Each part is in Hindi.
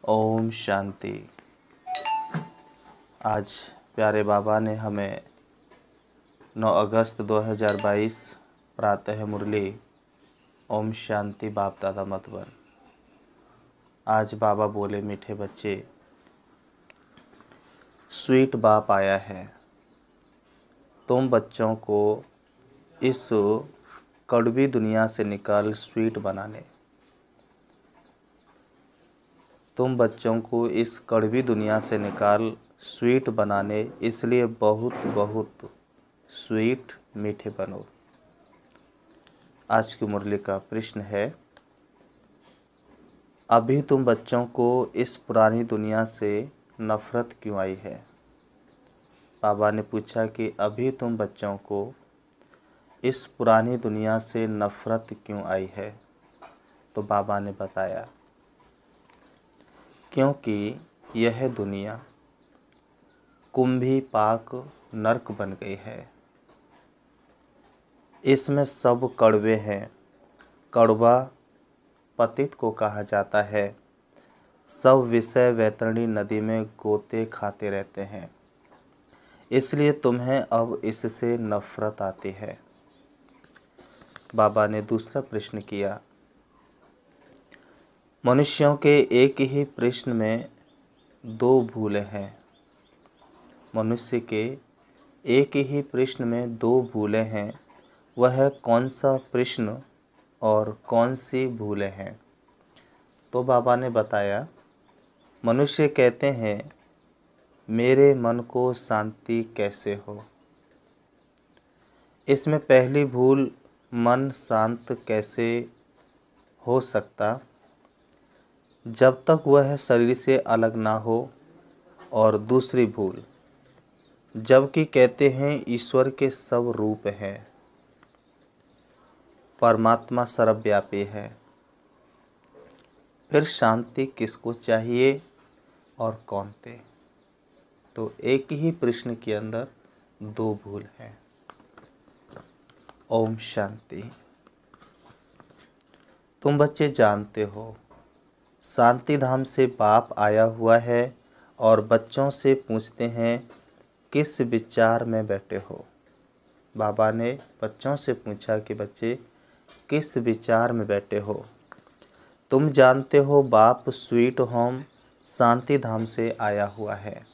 ओम शांति। आज प्यारे बाबा ने हमें 9 अगस्त 2022 प्रातः मुरली ओम शांति बाप दादा मतवन। आज बाबा बोले, मीठे बच्चे, स्वीट बाप आया है तुम बच्चों को इस कड़वी दुनिया से निकाल स्वीट बनाने। तुम बच्चों को इस कड़वी दुनिया से निकाल स्वीट बनाने, इसलिए बहुत बहुत स्वीट मीठे बनो। आज की मुरली का प्रश्न है, अभी तुम बच्चों को इस पुरानी दुनिया से नफ़रत क्यों आई है। बाबा ने पूछा कि अभी तुम बच्चों को इस पुरानी दुनिया से नफ़रत क्यों आई है। तो बाबा ने बताया, क्योंकि यह दुनिया कुंभी पाक नरक बन गई है। इसमें सब कड़वे हैं। कड़वा पतित को कहा जाता है। सब विषय वैतरणी नदी में गोते खाते रहते हैं, इसलिए तुम्हें अब इससे नफ़रत आती है। बाबा ने दूसरा प्रश्न किया, मनुष्यों के एक ही प्रश्न में 2 भूलें हैं। मनुष्य के एक ही प्रश्न में 2 भूलें हैं। वह कौन सा प्रश्न और कौन सी भूलें हैं। तो बाबा ने बताया, मनुष्य कहते हैं, मेरे मन को शांति कैसे हो। इसमें पहली भूल, मन शांत कैसे हो सकता जब तक वह शरीर से अलग ना हो। और दूसरी भूल, जबकि कहते हैं ईश्वर के सब रूप हैं, परमात्मा सर्वव्यापी है, फिर शांति किसको चाहिए और कौन थे। तो एक ही प्रश्न के अंदर 2 भूल हैं। ओम शांति। तुम बच्चे जानते हो, शांति धाम से बाप आया हुआ है और बच्चों से पूछते हैं, किस विचार में बैठे हो। बाबा ने बच्चों से पूछा कि बच्चे किस विचार में बैठे हो। तुम जानते हो बाप स्वीट होम शांति धाम से आया हुआ है,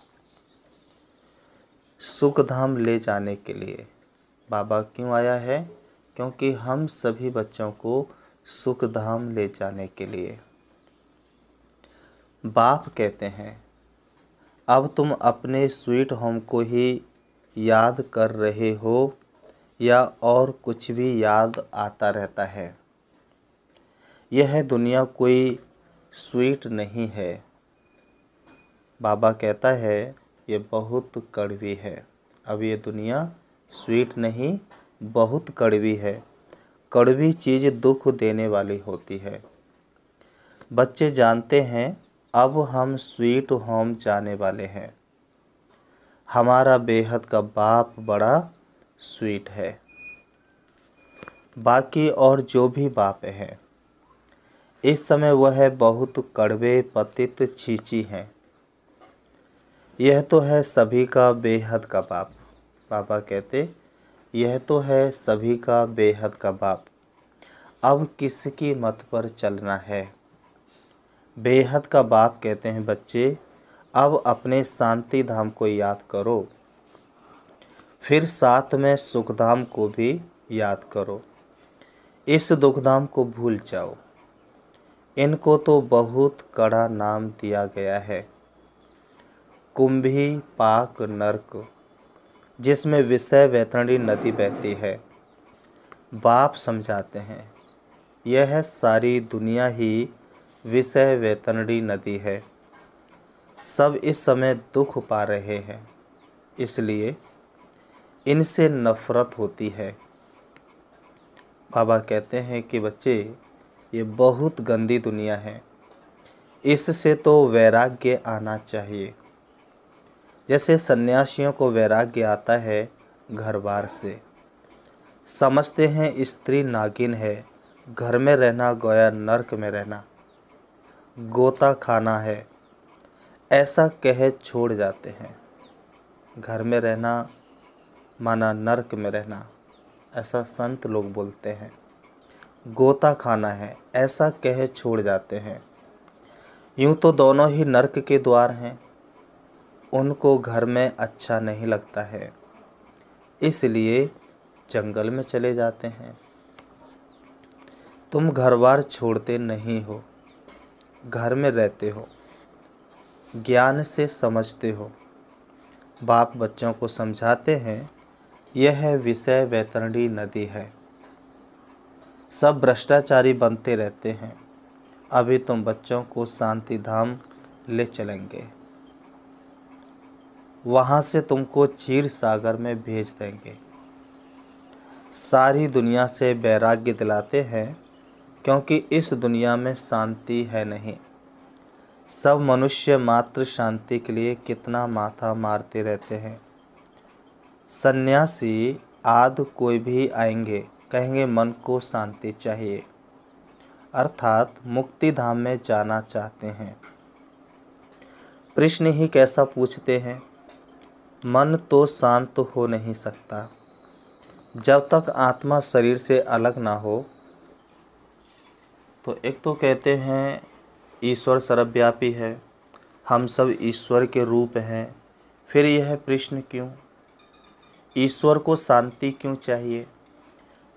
सुख धाम ले जाने के लिए। बाबा क्यों आया है? क्योंकि हम सभी बच्चों को सुख धाम ले जाने के लिए। बाप कहते हैं, अब तुम अपने स्वीट होम को ही याद कर रहे हो या और कुछ भी याद आता रहता है। यह दुनिया कोई स्वीट नहीं है। बाबा कहता है, ये बहुत कड़वी है। अब ये दुनिया स्वीट नहीं, बहुत कड़वी है। कड़वी चीज़ दुख देने वाली होती है। बच्चे जानते हैं, अब हम स्वीट होम जाने वाले हैं। हमारा बेहद का बाप बड़ा स्वीट है। बाकी और जो भी बाप हैं, इस समय वह बहुत कड़वे पतित छींची हैं। यह तो है सभी का बेहद का बाप। बाबा कहते, यह तो है सभी का बेहद का बाप। अब किसकी मत पर चलना है। बेहद का बाप कहते हैं, बच्चे अब अपने शांति धाम को याद करो, फिर साथ में सुखधाम को भी याद करो। इस दुखधाम को भूल जाओ। इनको तो बहुत कड़ा नाम दिया गया है, कुंभी पाक नरक, जिसमें विषय वैतरणी नदी बहती है। बाप समझाते हैं, यह सारी दुनिया ही विषय वैतरणी नदी है। सब इस समय दुख पा रहे हैं, इसलिए इनसे नफ़रत होती है। बाबा कहते हैं कि बच्चे, ये बहुत गंदी दुनिया है, इससे तो वैराग्य आना चाहिए। जैसे सन्यासियों को वैराग्य आता है घर बार से। समझते हैं स्त्री नागिन है, घर में रहना गोया नरक में रहना, गोता खाना है, ऐसा कह छोड़ जाते हैं। घर में रहना माना नरक में रहना, ऐसा संत लोग बोलते हैं। गोता खाना है, ऐसा कह छोड़ जाते हैं। यूँ तो दोनों ही नरक के द्वार हैं, उनको घर में अच्छा नहीं लगता है, इसलिए जंगल में चले जाते हैं। तुम घर बार छोड़ते नहीं हो, घर में रहते हो, ज्ञान से समझते हो। बाप बच्चों को समझाते हैं, यह विषय वैतरणी नदी है। सब भ्रष्टाचारी बनते रहते हैं, अभी तुम बच्चों को शांति धाम ले चलेंगे, वहाँ से तुमको क्षीर सागर में भेज देंगे। सारी दुनिया से वैराग्य दिलाते हैं, क्योंकि इस दुनिया में शांति है नहीं। सब मनुष्य मात्र शांति के लिए कितना माथा मारते रहते हैं। सन्यासी आदि कोई भी आएंगे, कहेंगे मन को शांति चाहिए, अर्थात मुक्ति धाम में जाना चाहते हैं। प्रश्न ही कैसा पूछते हैं, मन तो शांत हो नहीं सकता जब तक आत्मा शरीर से अलग ना हो। तो एक तो कहते हैं ईश्वर सर्वव्यापी है, हम सब ईश्वर के रूप हैं। फिर यह प्रश्न क्यों, ईश्वर को शांति क्यों चाहिए?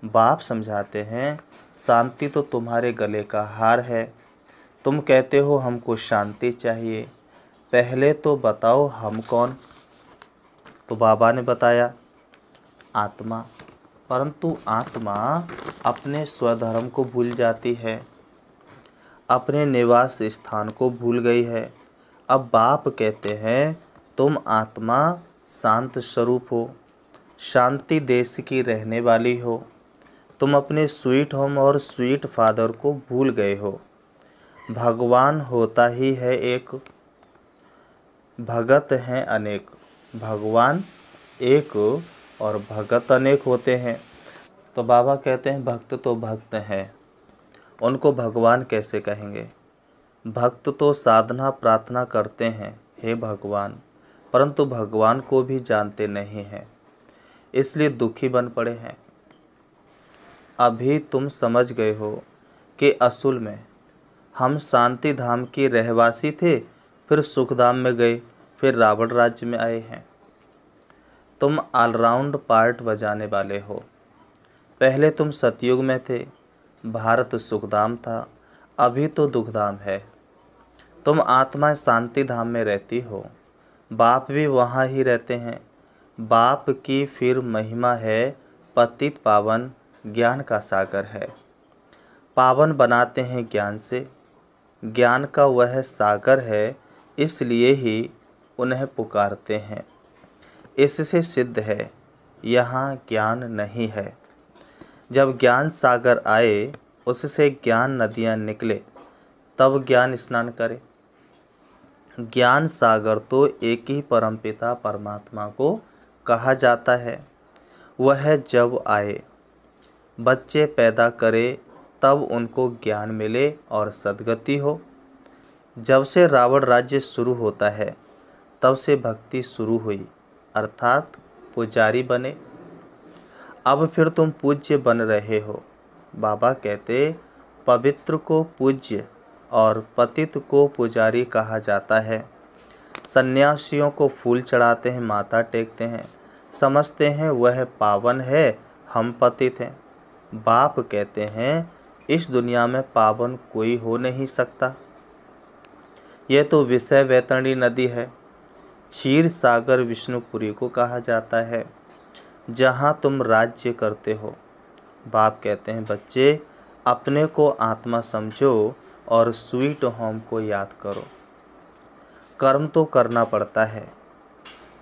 बाप समझाते हैं, शांति तो तुम्हारे गले का हार है। तुम कहते हो हमको शांति चाहिए, पहले तो बताओ हम कौन? तो बाबा ने बताया आत्मा, परंतु आत्मा अपने स्वधर्म को भूल जाती है, अपने निवास स्थान को भूल गई है। अब बाप कहते हैं तुम आत्मा शांत स्वरूप हो, शांति देश की रहने वाली हो। तुम अपने स्वीट होम और स्वीट फादर को भूल गए हो। भगवान होता ही है एक, भगत हैं अनेक। भगवान एक और भगत अनेक होते हैं। तो बाबा कहते हैं भक्त तो भक्त हैं, उनको भगवान कैसे कहेंगे? भक्त तो साधना प्रार्थना करते हैं, हे भगवान, परंतु भगवान को भी जानते नहीं हैं, इसलिए दुखी बन पड़े हैं। अभी तुम समझ गए हो कि असल में हम शांति धाम के रहवासी थे, फिर सुखधाम में गए, फिर रावण राज्य में आए हैं। तुम ऑलराउंड पार्ट बजाने वाले हो। पहले तुम सतयुग में थे, भारत सुखधाम था, अभी तो दुखधाम है। तुम आत्मा शांति धाम में रहती हो, बाप भी वहाँ ही रहते हैं। बाप की फिर महिमा है पतित पावन, ज्ञान का सागर है। पावन बनाते हैं ज्ञान से, ज्ञान का वह सागर है, इसलिए ही उन्हें पुकारते हैं। इससे सिद्ध है यहाँ ज्ञान नहीं है। जब ज्ञान सागर आए, उससे ज्ञान नदियाँ निकले, तब ज्ञान स्नान करे। ज्ञान सागर तो एक ही परमपिता परमात्मा को कहा जाता है। वह जब आए, बच्चे पैदा करे, तब उनको ज्ञान मिले और सद्गति हो। जब से रावण राज्य शुरू होता है, तब से भक्ति शुरू हुई, अर्थात पुजारी बने। अब फिर तुम पूज्य बन रहे हो। बाबा कहते पवित्र को पूज्य और पतित को पुजारी कहा जाता है। सन्यासियों को फूल चढ़ाते हैं, माथा टेकते हैं, समझते हैं वह पावन है, हम पतित हैं। बाप कहते हैं इस दुनिया में पावन कोई हो नहीं सकता। यह तो विषय वैतरणी नदी है। क्षीर सागर विष्णुपुरी को कहा जाता है, जहाँ तुम राज्य करते हो। बाप कहते हैं बच्चे अपने को आत्मा समझो और स्वीट होम को याद करो। कर्म तो करना पड़ता है,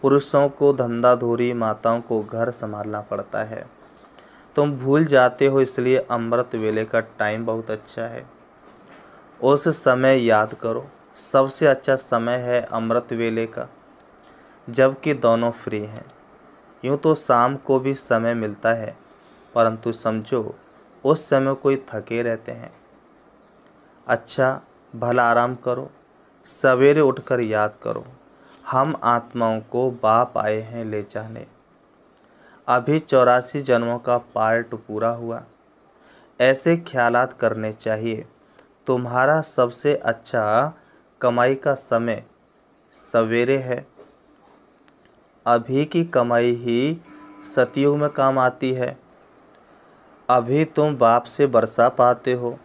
पुरुषों को धंधा धोरी, माताओं को घर संभालना पड़ता है। तुम भूल जाते हो, इसलिए अमृत वेले का टाइम बहुत अच्छा है, उस समय याद करो। सबसे अच्छा समय है अमृत वेले का, जबकि दोनों फ्री हैं। यूँ तो शाम को भी समय मिलता है, परंतु समझो उस समय कोई थके रहते हैं। अच्छा भला आराम करो, सवेरे उठकर याद करो, हम आत्माओं को बाप आए हैं ले जाने। अभी 84 जन्मों का पार्ट पूरा हुआ। ऐसे ख्यालात करने चाहिए। तुम्हारा सबसे अच्छा कमाई का समय सवेरे है। अभी की कमाई ही सतयुग में काम आती है। अभी तुम बाप से वर्षा पाते हो।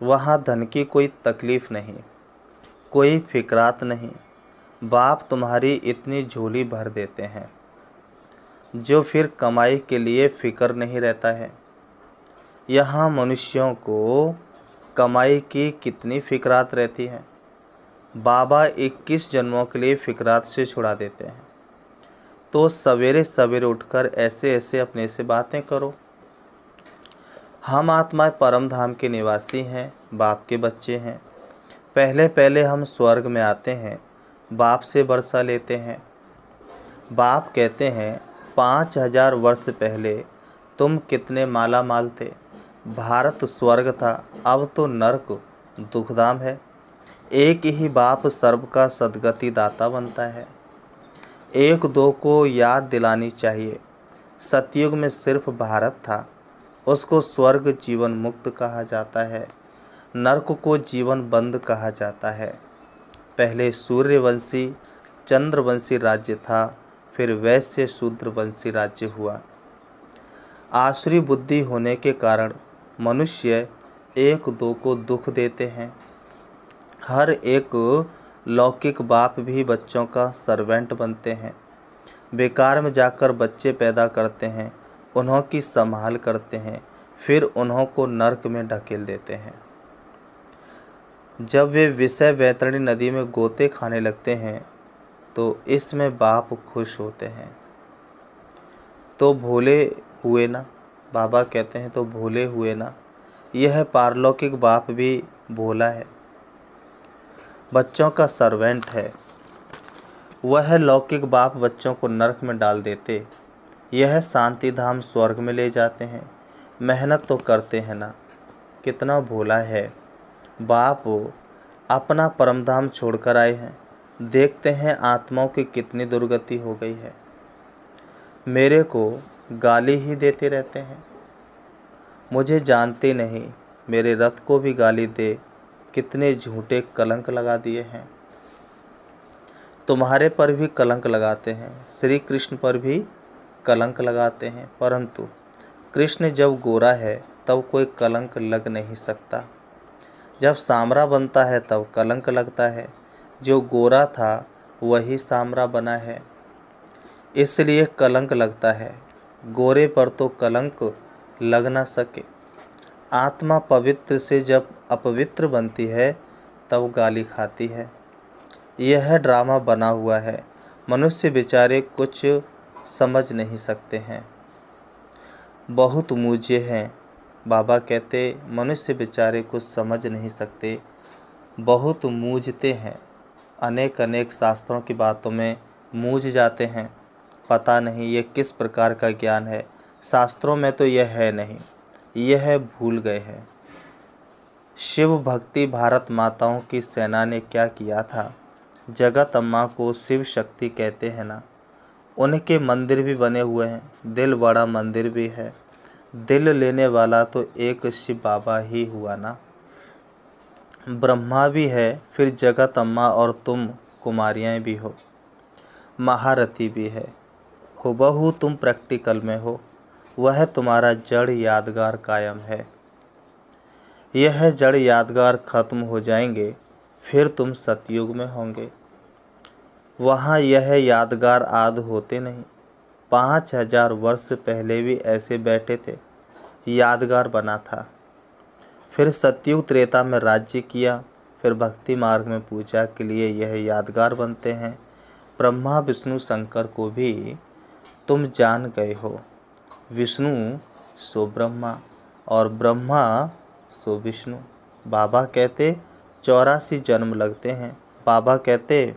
वहाँ धन की कोई तकलीफ़ नहीं, कोई फिक्रात नहीं। बाप तुम्हारी इतनी झोली भर देते हैं जो फिर कमाई के लिए फ़िक्र नहीं रहता है। यहाँ मनुष्यों को कमाई की कितनी फ़िक्रात रहती है। बाबा 21 जन्मों के लिए फ़िक्रात से छुड़ा देते हैं। तो सवेरे सवेरे उठकर ऐसे ऐसे अपने से बातें करो। हम आत्माएं परम धाम के निवासी हैं, बाप के बच्चे हैं। पहले पहले हम स्वर्ग में आते हैं, बाप से वर्षा लेते हैं। बाप कहते हैं 5000 वर्ष पहले तुम कितने माला माल थे। भारत स्वर्ग था, अब तो नरक दुखधाम है। एक ही बाप सर्व का सद्गति दाता बनता है। एक दो को याद दिलानी चाहिए। सतयुग में सिर्फ भारत था, उसको स्वर्ग जीवन मुक्त कहा जाता है, नरक को जीवन बंद कहा जाता है। पहले सूर्यवंशी चंद्रवंशी राज्य था, फिर वैश्य शूद्रवंशी राज्य हुआ। आसुरी बुद्धि होने के कारण मनुष्य एक दो को दुख देते हैं। हर एक लौकिक बाप भी बच्चों का सर्वेंट बनते हैं। बेकार में जाकर बच्चे पैदा करते हैं, उन्हों की संभाल करते हैं, फिर उन्हों को नरक में ढकेल देते हैं। जब वे विषय वैतरणी नदी में गोते खाने लगते हैं तो इसमें बाप खुश होते हैं। तो भोले हुए ना, बाबा कहते हैं तो भोले हुए ना। यह पारलौकिक बाप भी भोला है, बच्चों का सर्वेंट है। वह लौकिक बाप बच्चों को नरक में डाल देते, यह शांति धाम स्वर्ग में ले जाते हैं। मेहनत तो करते हैं ना। कितना भोला है बाप, अपना परमधाम छोड़कर आए हैं। देखते हैं आत्माओं की कितनी दुर्गति हो गई है। मेरे को गाली ही देते रहते हैं। मुझे जानते नहीं, मेरे रथ को भी गाली दे। कितने झूठे कलंक लगा दिए हैं। तुम्हारे पर भी कलंक लगाते हैं, श्री कृष्ण पर भी कलंक लगाते हैं। परंतु कृष्ण जब गोरा है तब कोई कलंक लग नहीं सकता। जब सामरा बनता है तब कलंक लगता है। जो गोरा था वही सामरा बना है, इसलिए कलंक लगता है। गोरे पर तो कलंक लग ना सके। आत्मा पवित्र से जब अपवित्र बनती है तब गाली खाती है। यह ड्रामा बना हुआ है। मनुष्य बेचारे कुछ समझ नहीं सकते हैं, बहुत मूझे हैं। बाबा कहते मनुष्य बेचारे कुछ समझ नहीं सकते, बहुत मूझते हैं। अनेक अनेक शास्त्रों की बातों में मूझ जाते हैं। पता नहीं ये किस प्रकार का ज्ञान है। शास्त्रों में तो यह है नहीं, यह भूल गए हैं। शिव भक्ति भारत माताओं की सेना ने क्या किया था। जगत अम्मा को शिव शक्ति कहते हैं ना। उनके मंदिर भी बने हुए हैं, दिल बड़ा मंदिर भी है। दिल लेने वाला तो एक शिव बाबा ही हुआ ना। ब्रह्मा भी है, फिर जगत अम्मा और तुम कुमारियाँ भी हो, महारथी भी है। हुबहू तुम प्रैक्टिकल में हो। वह तुम्हारा जड़ यादगार कायम है। यह जड़ यादगार खत्म हो जाएंगे, फिर तुम सतयुग में होंगे। वहाँ यह यादगार आद होते नहीं। 5000 वर्ष पहले भी ऐसे बैठे थे, यादगार बना था। फिर सतयुग त्रेता में राज्य किया, फिर भक्ति मार्ग में पूजा के लिए यह यादगार बनते हैं। ब्रह्मा विष्णु शंकर को भी तुम जान गए हो। विष्णु सो ब्रह्मा और ब्रह्मा सो विष्णु। बाबा कहते 84 जन्म लगते हैं। बाबा कहते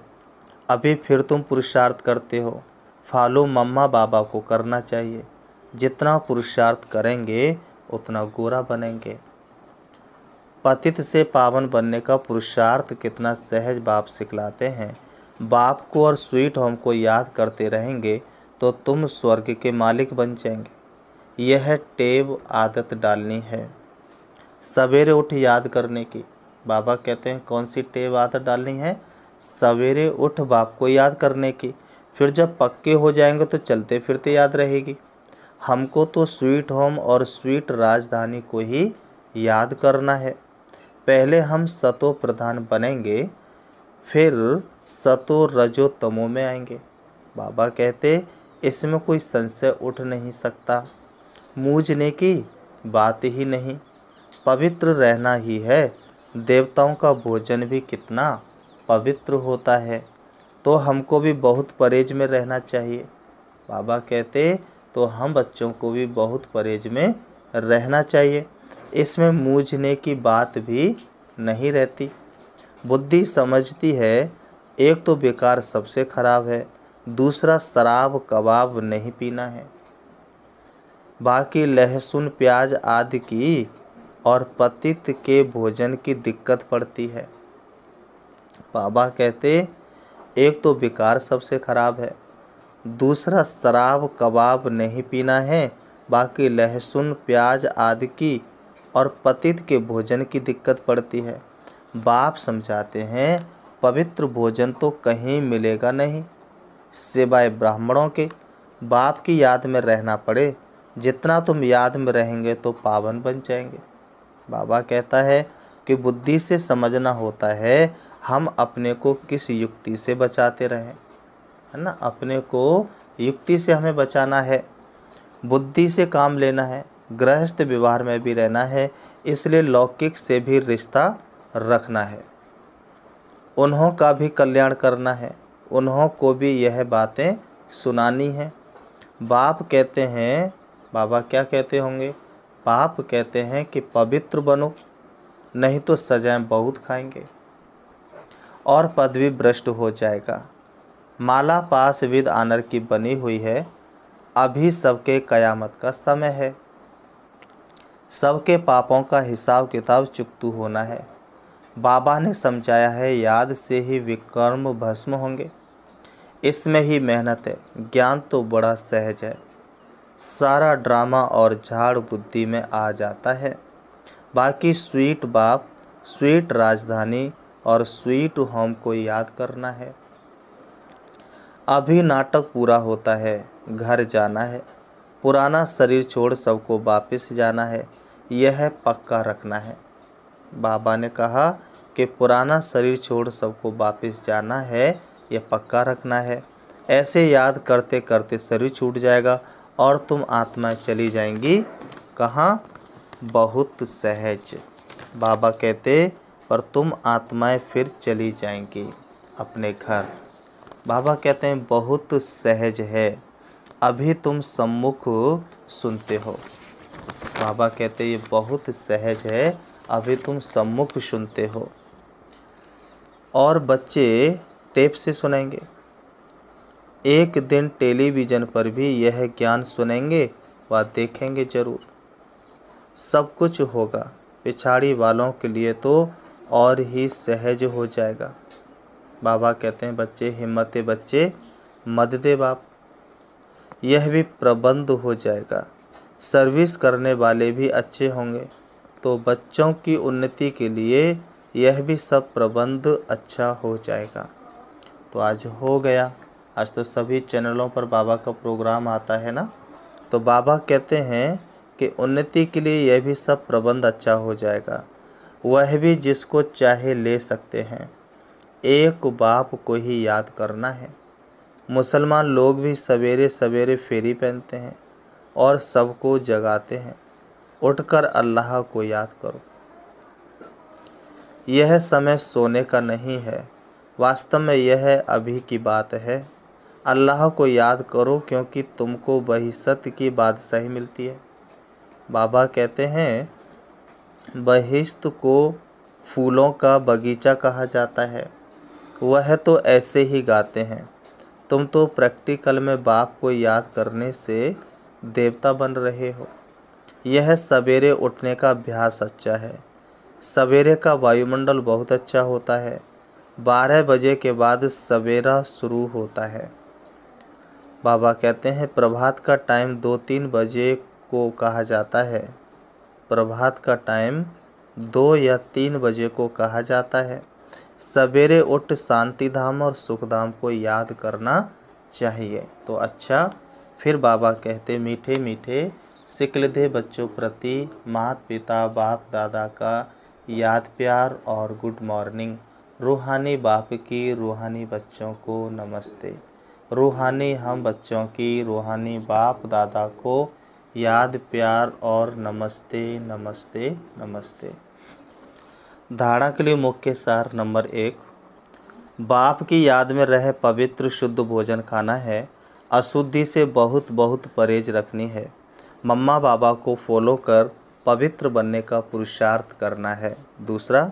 अभी फिर तुम पुरुषार्थ करते हो। फॉलो मम्मा बाबा को करना चाहिए। जितना पुरुषार्थ करेंगे उतना गोरा बनेंगे। पतित से पावन बनने का पुरुषार्थ कितना सहज बाप सिखलाते हैं। बाप को और स्वीट होम को याद करते रहेंगे तो तुम स्वर्ग के मालिक बन जाएंगे। यह टेव आदत डालनी है, सवेरे उठ याद करने की। बाबा कहते हैं कौन सी टेव आदत डालनी है? सवेरे उठ बाप को याद करने की। फिर जब पक्के हो जाएंगे तो चलते फिरते याद रहेगी। हमको तो स्वीट होम और स्वीट राजधानी को ही याद करना है। पहले हम सतो प्रधान बनेंगे, फिर सतो रजो तमो में आएंगे। बाबा कहते इसमें कोई संशय उठ नहीं सकता, मूझने की बात ही नहीं, पवित्र रहना ही है। देवताओं का भोजन भी कितना पवित्र होता है, तो हमको भी बहुत परहेज में रहना चाहिए। बाबा कहते तो हम बच्चों को भी बहुत परहेज में रहना चाहिए, इसमें मूझने की बात भी नहीं रहती। बुद्धि समझती है एक तो बेकार सबसे खराब है, दूसरा शराब कबाब नहीं पीना है, बाकी लहसुन प्याज आदि की और पतित के भोजन की दिक्कत पड़ती है। बाबा कहते एक तो बेकार सबसे खराब है, दूसरा शराब कबाब नहीं पीना है, बाकी लहसुन प्याज आदि की और पतित के भोजन की दिक्कत पड़ती है। बाप समझाते हैं पवित्र भोजन तो कहीं मिलेगा नहीं सिवाय ब्राह्मणों के। बाप की याद में रहना पड़े, जितना तुम याद में रहेंगे तो पावन बन जाएंगे। बाबा कहता है कि बुद्धि से समझना होता है हम अपने को किस युक्ति से बचाते रहें, है ना। अपने को युक्ति से हमें बचाना है, बुद्धि से काम लेना है, गृहस्थ व्यवहार में भी रहना है, इसलिए लौकिक से भी रिश्ता रखना है, उन्हों का भी कल्याण करना है, उन्हों को भी यह बातें सुनानी है। बाप कहते हैं, बाबा क्या कहते होंगे? बाप कहते हैं कि पवित्र बनो, नहीं तो सजाएं बहुत खाएंगे और पदवी भ्रष्ट हो जाएगा। माला पास विद आनर की बनी हुई है, अभी सबके कयामत का समय है, सबके पापों का हिसाब किताब चुकतू होना है। बाबा ने समझाया है याद से ही विकर्म भस्म होंगे, इसमें ही मेहनत है। ज्ञान तो बड़ा सहज है, सारा ड्रामा और झाड़ बुद्धि में आ जाता है। बाकी स्वीट बाप, स्वीट राजधानी और स्वीट होम को याद करना है। अभी नाटक पूरा होता है, घर जाना है, पुराना शरीर छोड़ सबको वापस जाना है, यह पक्का रखना है। बाबा ने कहा कि पुराना शरीर छोड़ सबको वापस जाना है, यह पक्का रखना है। ऐसे याद करते करते शरीर छूट जाएगा और तुम आत्माएं चली जाएंगी कहाँ? बहुत सहज। बाबा कहते पर तुम आत्माएं फिर चली जाएंगी अपने घर। बाबा कहते हैं बहुत सहज है, अभी तुम सम्मुख सुनते हो। बाबा कहते ये बहुत सहज है, अभी तुम सम्मुख सुनते हो। और बच्चे टेप से सुनेंगे, एक दिन टेलीविज़न पर भी यह ज्ञान सुनेंगे व देखेंगे जरूर। सब कुछ होगा, पिछाड़ी वालों के लिए तो और ही सहज हो जाएगा। बाबा कहते हैं बच्चे हिम्मत बच्चे मत दे बाप, यह भी प्रबंध हो जाएगा। सर्विस करने वाले भी अच्छे होंगे तो बच्चों की उन्नति के लिए यह भी सब प्रबंध अच्छा हो जाएगा। तो आज हो गया, आज तो सभी चैनलों पर बाबा का प्रोग्राम आता है ना। तो बाबा कहते हैं कि उन्नति के लिए यह भी सब प्रबंध अच्छा हो जाएगा, वह भी जिसको चाहे ले सकते हैं। एक बाप को ही याद करना है। मुसलमान लोग भी सवेरे सवेरे फेरी पहनते हैं और सबको जगाते हैं, उठकर अल्लाह को याद करो। यह समय सोने का नहीं है, वास्तव में यह अभी की बात है। अल्लाह को याद करो क्योंकि तुमको बहिश्त की बादशाही मिलती है। बाबा कहते हैं बहिश्त को फूलों का बगीचा कहा जाता है, वह तो ऐसे ही गाते हैं। तुम तो प्रैक्टिकल में बाप को याद करने से देवता बन रहे हो। यह सवेरे उठने का अभ्यास अच्छा है, सवेरे का वायुमंडल बहुत अच्छा होता है। 12 बजे के बाद सवेरा शुरू होता है। बाबा कहते हैं प्रभात का टाइम 2-3 बजे को कहा जाता है। प्रभात का टाइम 2 या 3 बजे को कहा जाता है। सवेरे उठ शांति धाम और सुख धाम को याद करना चाहिए। तो अच्छा, फिर बाबा कहते मीठे मीठे सिकलधे बच्चों प्रति माता पिता बाप दादा का याद प्यार और गुड मॉर्निंग। रूहानी बाप की रूहानी बच्चों को नमस्ते। रूहानी हम बच्चों की रूहानी बाप दादा को याद प्यार और नमस्ते नमस्ते नमस्ते। धारणा के लिए मुख्य सार नंबर 1, बाप की याद में रह पवित्र शुद्ध भोजन खाना है। अशुद्धि से बहुत बहुत परहेज रखनी है। मम्मा बाबा को फॉलो कर पवित्र बनने का पुरुषार्थ करना है। दूसरा,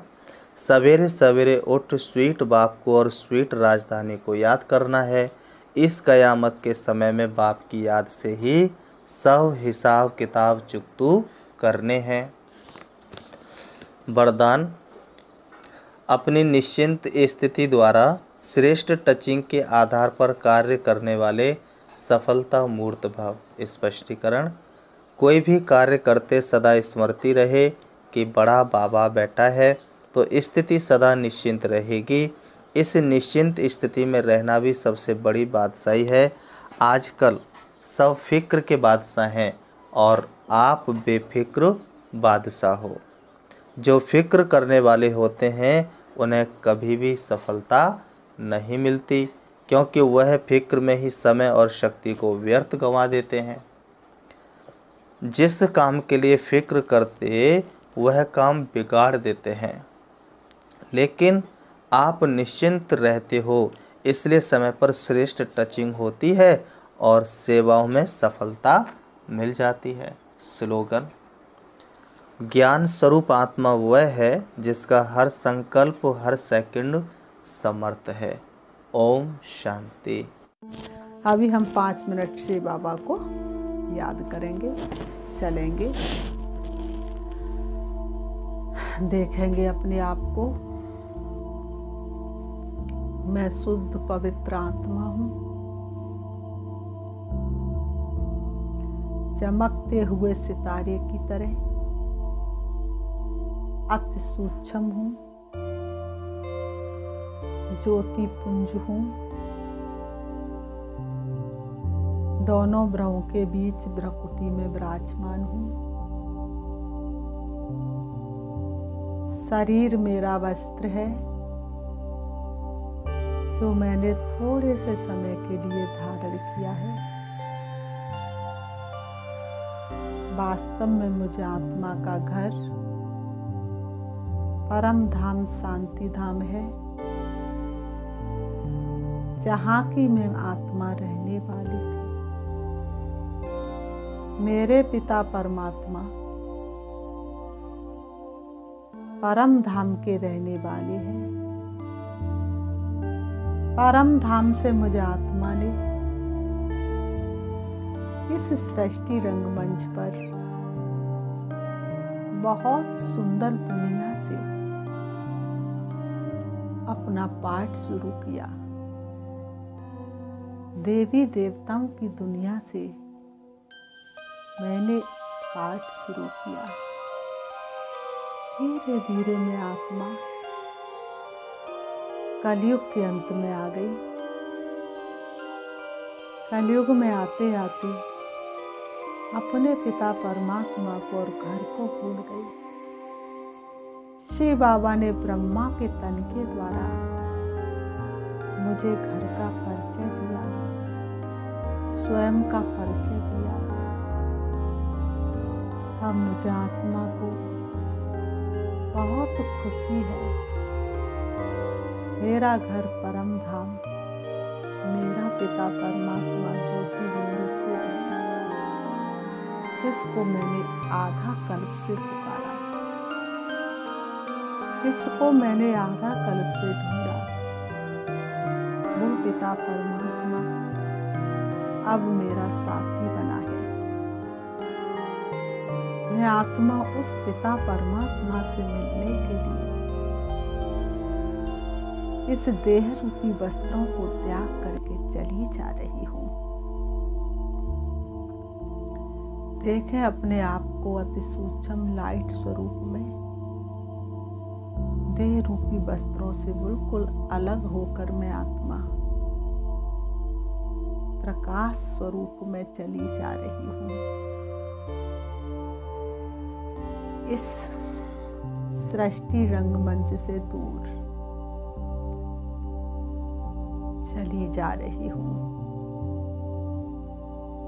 सवेरे सवेरे उठ स्वीट बाप को और स्वीट राजधानी को याद करना है। इस कयामत के समय में बाप की याद से ही सब हिसाब किताब चुकतू करने हैं। वरदान, अपनी निश्चिंत स्थिति द्वारा श्रेष्ठ टचिंग के आधार पर कार्य करने वाले सफलता मूर्त भाव। स्पष्टीकरण, कोई भी कार्य करते सदा स्मृति रहे कि बड़ा बाबा बैठा है तो स्थिति सदा निश्चिंत रहेगी। इस निश्चिंत स्थिति में रहना भी सबसे बड़ी बादशाही है। आजकल सब फिक्र के बादशाह हैं और आप बेफिक्र बादशाह हो। जो फिक्र करने वाले होते हैं उन्हें कभी भी सफलता नहीं मिलती, क्योंकि वह फिक्र में ही समय और शक्ति को व्यर्थ गंवा देते हैं। जिस काम के लिए फिक्र करते वह काम बिगाड़ देते हैं। लेकिन आप निश्चिंत रहते हो, इसलिए समय पर श्रेष्ठ टचिंग होती है और सेवाओं में सफलता मिल जाती है। स्लोगन, ज्ञान स्वरूप आत्मा वह है जिसका हर संकल्प हर सेकंड समर्थ है। ओम शांति। अभी हम 5 मिनट से बाबा को याद करेंगे, चलेंगे, देखेंगे अपने आप को। मैं शुद्ध पवित्र आत्मा हूँ, चमकते हुए सितारे की तरह अति सूक्ष्म हूँ, ज्योति पुंज हूँ, दोनों भ्रुओं के बीच भ्रकुटी में विराजमान हूँ। शरीर मेरा वस्त्र है जो मैंने थोड़े से समय के लिए धारण किया है। वास्तव में मुझे आत्मा का घर परम धाम शांति धाम है, जहाँ की मैं आत्मा रहने वाली थी। मेरे पिता परमात्मा परम धाम के रहने वाले हैं। परम धाम से मुझे आत्मा ने इस सृष्टि रंगमंच पर बहुत सुंदर दुनिया से अपना पाठ शुरू किया। देवी देवताओं की दुनिया से मैंने पाठ शुरू किया। धीरे धीरे मैं आत्मा कलयुग के अंत में आ गई। कलयुग में आते आते अपने पिता परमात्मा को और घर को भूल गई। शिव बाबा ने ब्रह्मा के तन के द्वारा मुझे घर का परिचय दिया, स्वयं का परिचय दिया। अब मुझे आत्मा को बहुत खुशी है। मेरा घर परम धाम, मेरा पिता परमात्मा ज्योति बिंदु से है, जिसको मैंने आधा कल्प से पुकारा, जिसको मैंने आधा कल्प से ढूंढा, वो पिता परमात्मा अब मेरा साथी बना है। मैं मैं आत्मा उस पिता परमात्मा से मिलने के लिए इस देह रूपी वस्त्रों को त्याग करके चली जा रही हूँ। देखें अपने आप को अति सूक्ष्म लाइट स्वरूप में, देह रूपी वस्त्रों से बिल्कुल अलग होकर मैं आत्मा प्रकाश स्वरूप में चली जा रही हूँ। इस सृष्टि रंगमंच से दूर चली जा रही हूँ,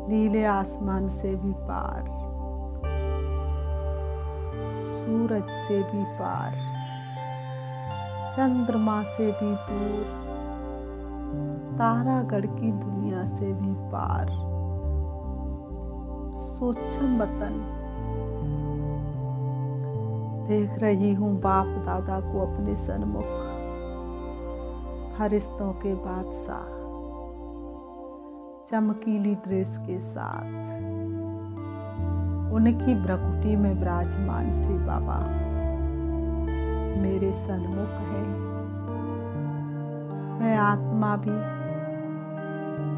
नीले आसमान से भी पार, सूरज से भी पार, चंद्रमा से भी दूर, तारागढ़ की दुनिया से भी पार, सूक्ष्म वतन देख रही हूँ बाप दादा को अपने सन्मुख, फरिश्तों के बादशाह चमकीली ड्रेस के साथ, उनकी भ्रकुटी में विराजमान श्री बाबा मेरे सन्मुख है। मैं आत्मा भी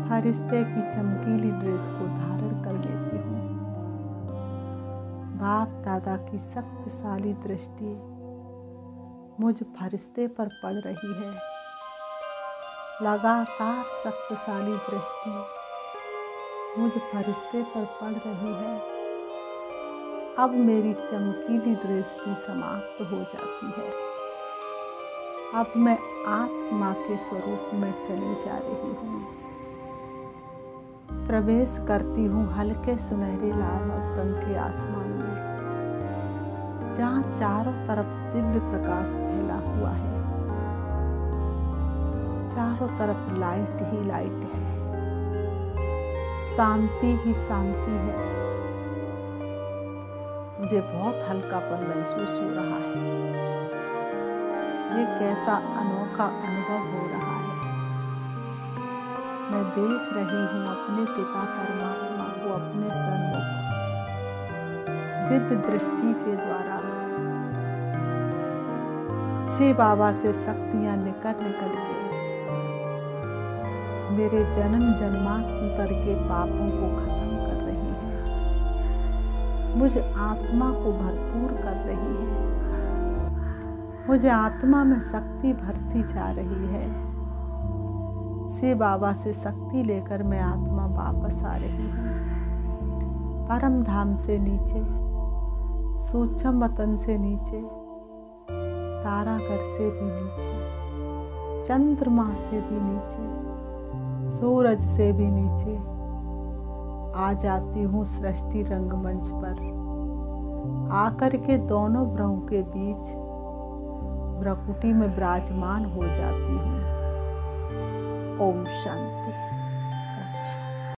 फरिश्ते की चमकीली ड्रेस को धारण कर लेती हूँ। बाप दादा की शक्तिशाली दृष्टि मुझ फरिश्ते पर पड़ रही है। लगातार शक्तिशाली दृष्टि मुझ फरिश्ते पर पड़ रही है। अब मेरी चमकीली ड्रेस भी समाप्त हो जाती है। अब मैं आत्मा के स्वरूप में चली जा रही हूँ। प्रवेश करती हूँ हल्के सुनहरे लाल रंग के आसमान में, जहाँ चारों तरफ दिव्य प्रकाश फैला हुआ है। चारों तरफ लाइट ही लाइट है, शांति ही शांति है। मुझे बहुत हल्कापन महसूस हो रहा है। ये कैसा अनोखा अनुभव हो रहा है। मैं देख रही हूँ अपने पिता परमात्मा को अपने सन्मुख दिव्य दृष्टि के द्वारा। श्री बाबा से शक्तियाँ निकल के मेरे जन्म जन्मांतर के पापों को खत्म कर रही है। मुझ आत्मा को भरपूर कर रही है। मुझे आत्मा में शक्ति भरती जा रही है। श्री बाबा से शक्ति लेकर मैं आत्मा वापस आ रही हूँ। परम धाम से नीचे, सूक्ष्म वतन से नीचे, तारागढ़ से भी नीचे, चंद्रमा से भी नीचे, सूरज से भी नीचे आ जाती हूँ सृष्टि रंगमंच पर। आकर के दोनों ग्रहों के बीच भ्रकुटी में विराजमान हो जाती हूँ। ओम शांति।